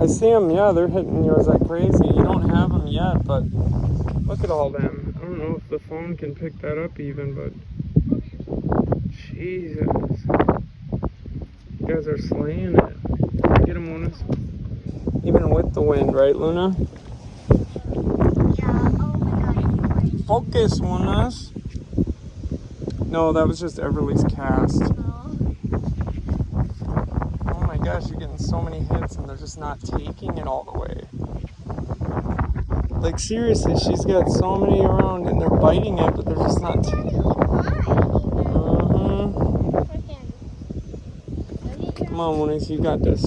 I see them, yeah, they're hitting yours like crazy. You don't have them yet, but look at all them. I don't know if the phone can pick that up even, but Jesus. You guys are slaying it. Get them, Luna. Even with the wind, right, Luna? Yeah, oh my god. Focus, Luna. No, that was just Everly's cast. Oh my gosh, you're getting so many hits and they're just not taking it all the way. Like seriously, she's got so many around and they're biting it, but they're just not taking it. Come on, Moniz, you got this.